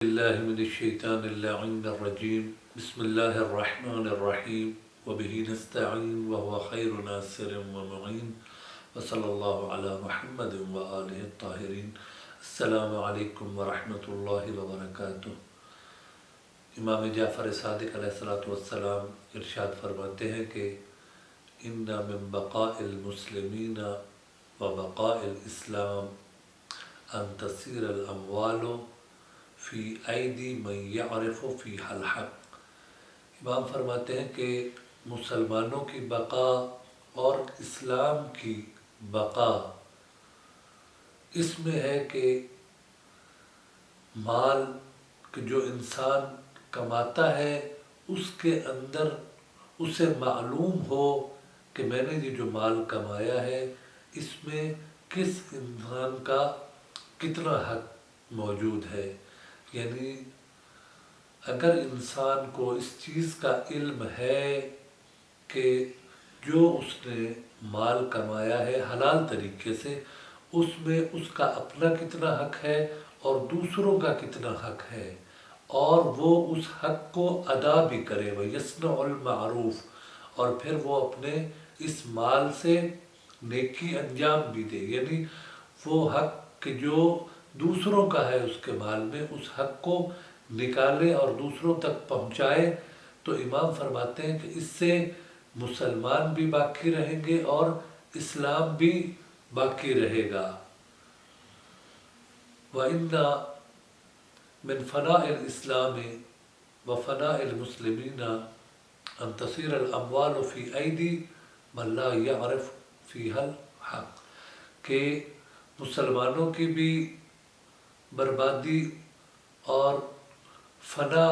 بالله من الشيطان اللعين الرجيم بسم الله الرحمن الرحيم وبه نستعين وهو خير ناصر ومعين وصلى الله على محمد وآله الطاهرين السلام علیکم ورحمۃ اللہ وبرکاتہ۔ امام جعفر صادق علیہ السلام ارشاد فرماتے ہیں کہ ان من بقاء المسلمین و بقاء الاسلام ان تصیر الاموال فی ایدی من یعرف فیہا الحق۔ امام فرماتے ہیں کہ مسلمانوں کی بقا اور اسلام کی بقا اس میں ہے کہ مال کہ جو انسان کماتا ہے اس کے اندر اسے معلوم ہو کہ میں نے یہ جو مال کمایا ہے اس میں کس انسان کا کتنا حق موجود ہے۔ یعنی اگر انسان کو اس چیز کا علم ہے کہ جو اس نے مال کمایا ہے حلال طریقے سے اس میں اس کا اپنا کتنا حق ہے اور دوسروں کا کتنا حق ہے، اور وہ اس حق کو ادا بھی کرے وَيَصْنَعُ الْمَعْرُوفِ، اور پھر وہ اپنے اس مال سے نیکی انجام بھی دے، یعنی وہ حق کہ جو دوسروں کا ہے اس کے مال میں اس حق کو نکالے اور دوسروں تک پہنچائے۔ تو امام فرماتے ہیں کہ اس سے مسلمان بھی باقی رہیں گے اور اسلام بھی باقی رہے گا۔ وَإِنَّ مِنْ فَنَاءِ الْإِسْلَامِ وَفَنَاءِ الْمُسْلِمِينَ أَن تَصِيرَ الْأَمْوَالُ فِي أَيْدِي مَن لَا يَعْرِفُ فِيهَا الْحَقَّ، کہ مسلمانوں کی بھی بربادی اور فنا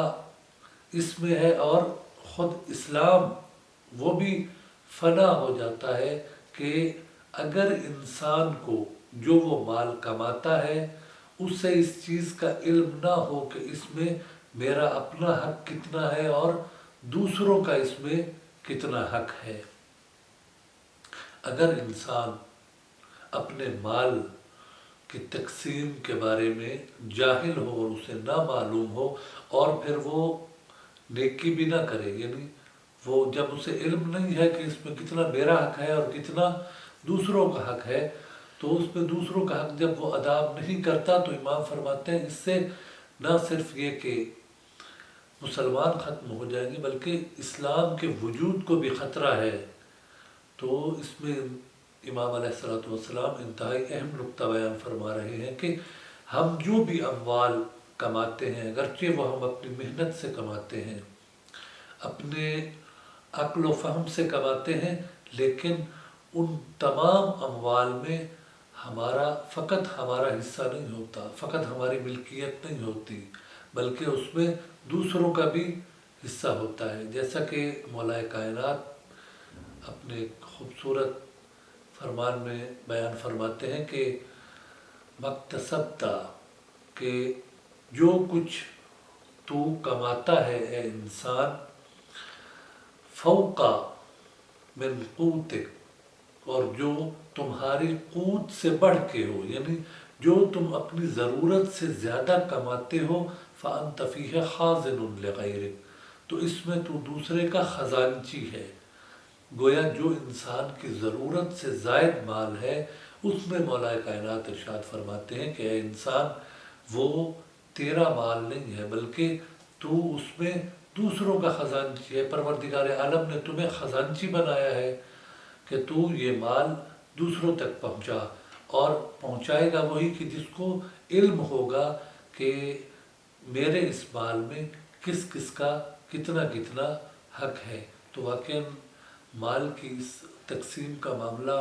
اس میں ہے، اور خود اسلام وہ بھی فنا ہو جاتا ہے کہ اگر انسان کو جو وہ مال کماتا ہے اس سے اس چیز کا علم نہ ہو کہ اس میں میرا اپنا حق کتنا ہے اور دوسروں کا اس میں کتنا حق ہے۔ اگر انسان اپنے مال کی تقسیم کے بارے میں جاہل ہو اور اسے نہ معلوم ہو اور پھر وہ نیکی بھی نہ کرے، یعنی وہ جب اسے علم نہیں ہے کہ اس میں کتنا میرا حق ہے اور کتنا دوسروں کا حق ہے، تو اس میں دوسروں کا حق جب وہ ادا نہیں کرتا تو امام فرماتے ہیں اس سے نہ صرف یہ کہ مسلمان ختم ہو جائیں گے بلکہ اسلام کے وجود کو بھی خطرہ ہے۔ تو اس میں امام علیہ السلام انتہائی اہم نقطہ بیان فرما رہے ہیں کہ ہم جو بھی اموال کماتے ہیں اگرچہ وہ ہم اپنی محنت سے کماتے ہیں، اپنے عقل و فہم سے کماتے ہیں، لیکن ان تمام اموال میں فقط ہمارا حصہ نہیں ہوتا، فقط ہماری ملکیت نہیں ہوتی، بلکہ اس میں دوسروں کا بھی حصہ ہوتا ہے۔ جیسا کہ مولا کائنات اپنے خوبصورت فرمان میں بیان فرماتے ہیں کہ مکتسبت، کہ جو کچھ تو کماتا ہے اے انسان، فوق من قوتک، اور جو تمہاری قوت سے بڑھ کے ہو، یعنی جو تم اپنی ضرورت سے زیادہ کماتے ہو، فأنت فیہ خازن لغیرک، تو اس میں تو دوسرے کا خزانچی ہے۔ گویا جو انسان کی ضرورت سے زائد مال ہے اس میں مولا کائنات ارشاد فرماتے ہیں کہ اے انسان وہ تیرا مال نہیں ہے بلکہ تو اس میں دوسروں کا خزانچی ہے۔ پروردگار عالم نے تمہیں خزانچی بنایا ہے کہ تو یہ مال دوسروں تک پہنچا، اور پہنچائے گا وہی کہ جس کو علم ہوگا کہ میرے اس مال میں کس کس کا کتنا کتنا حق ہے۔ تو واقعاً مال کی اس تقسیم کا معاملہ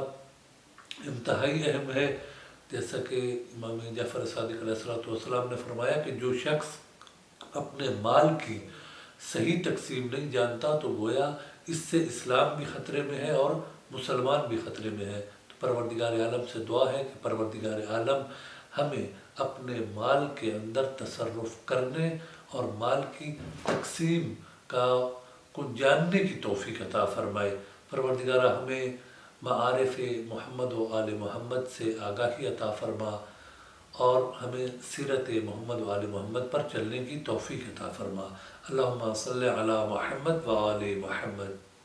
انتہائی اہم ہے۔ جیسا کہ امام جعفر صادق علیہ السلام نے فرمایا کہ جو شخص اپنے مال کی صحیح تقسیم نہیں جانتا تو گویا اس سے اسلام بھی خطرے میں ہے اور مسلمان بھی خطرے میں ہے۔ تو پروردگار عالم سے دعا ہے کہ پروردگار عالم ہمیں اپنے مال کے اندر تصرف کرنے اور مال کی تقسیم کو جاننے کی توفیق عطا فرمائے۔ پروردگارہ ہمیں معارف محمد و آل محمد سے آگاہی عطا فرما، اور ہمیں سیرت محمد و آل محمد پر چلنے کی توفیق عطا فرما۔ اللہم صلی علی محمد و آل محمد۔